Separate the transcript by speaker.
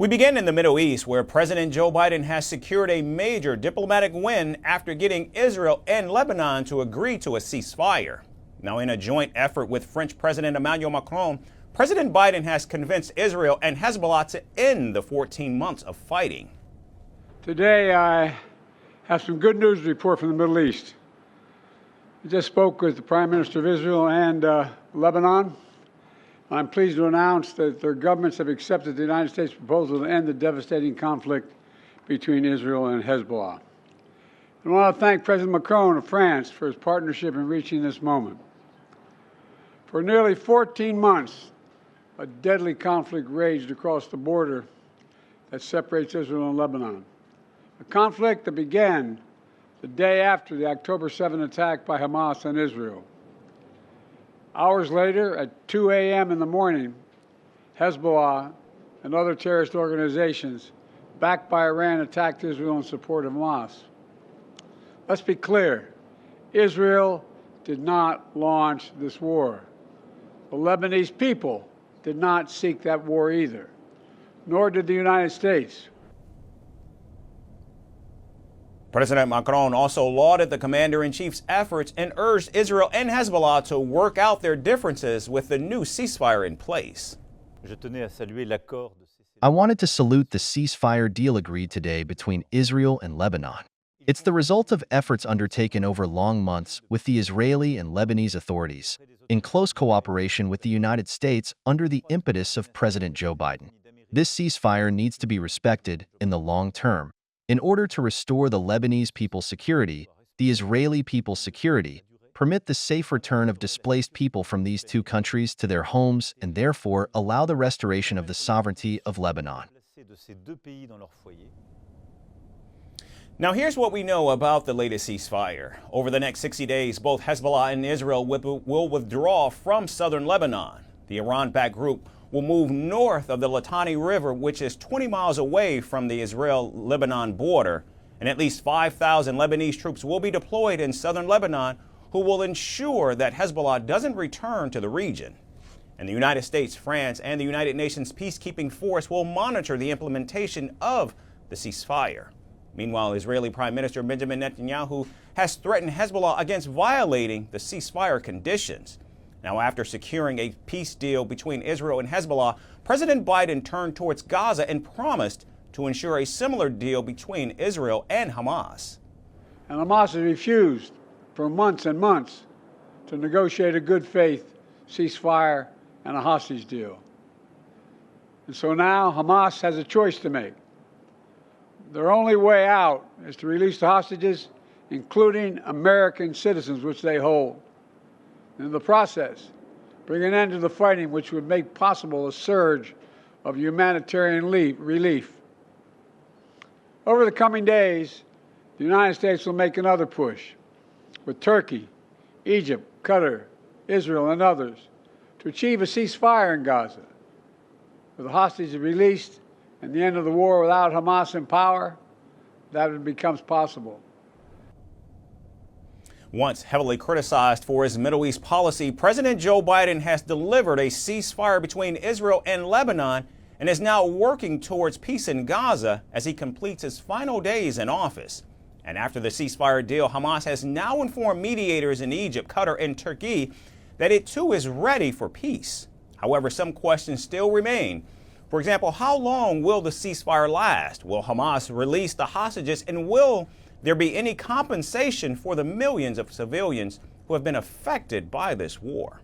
Speaker 1: We begin in the Middle East, where President Joe Biden has secured a major diplomatic win after getting Israel and Lebanon to agree to a ceasefire. Now, in a joint effort with French President Emmanuel Macron, President Biden has convinced Israel and Hezbollah to end the 14 months of fighting.
Speaker 2: Today, I have some good news to report from the Middle East. I just spoke with the Prime Minister of Israel and Lebanon. I'm pleased to announce that their governments have accepted the United States proposal to end the devastating conflict between Israel and Hezbollah. I want to thank President Macron of France for his partnership in reaching this moment. For nearly 14 months, a deadly conflict raged across the border that separates Israel and Lebanon. A conflict that began the day after the October 7 attack by Hamas on Israel. Hours later, at 2 a.m. in the morning, Hezbollah and other terrorist organizations backed by Iran attacked Israel in support of Hamas. Let's be clear, Israel did not launch this war. The Lebanese people did not seek that war either, nor did the United States.
Speaker 1: President Macron also lauded the commander-in-chief's efforts and urged Israel and Hezbollah to work out their differences with the new ceasefire in place.
Speaker 3: I wanted to salute the ceasefire deal agreed today between Israel and Lebanon. It's the result of efforts undertaken over long months with the Israeli and Lebanese authorities, in close cooperation with the United States under the impetus of President Joe Biden. This ceasefire needs to be respected in the long term. In order to restore the Lebanese people's security, the Israeli people's security, permit the safe return of displaced people from these two countries to their homes, and therefore allow the restoration of the sovereignty of Lebanon.
Speaker 1: Now, here's what we know about the latest ceasefire. Over the next 60 days, both Hezbollah and Israel will withdraw from southern Lebanon. The Iran-backed group will move north of the Litani River, which is 20 miles away from the Israel-Lebanon border, and at least 5,000 Lebanese troops will be deployed in southern Lebanon, who will ensure that Hezbollah doesn't return to the region. And the United States, France, and the United Nations Peacekeeping Force will monitor the implementation of the ceasefire. Meanwhile, Israeli Prime Minister Benjamin Netanyahu has threatened Hezbollah against violating the ceasefire conditions. Now, after securing a peace deal between Israel and Hezbollah, President Biden turned towards Gaza and promised to ensure a similar deal between Israel and Hamas.
Speaker 2: And Hamas has refused for months and months to negotiate a good faith ceasefire and a hostage deal. And so now Hamas has a choice to make. Their only way out is to release the hostages, including American citizens, which they hold. In the process, bring an end to the fighting, which would make possible a surge of humanitarian relief. Over the coming days, the United States will make another push with Turkey, Egypt, Qatar, Israel, and others to achieve a ceasefire in Gaza. With the hostages released and the end of the war without Hamas in power, that becomes possible.
Speaker 1: Once heavily criticized for his Middle East policy, President Joe Biden has delivered a ceasefire between Israel and Lebanon and is now working towards peace in Gaza as he completes his final days in office. And after the ceasefire deal, Hamas has now informed mediators in Egypt, Qatar, and Turkey that it too is ready for peace. However, some questions still remain. For example, how long will the ceasefire last? Will Hamas release the hostages, and will there be any compensation for the millions of civilians who have been affected by this war?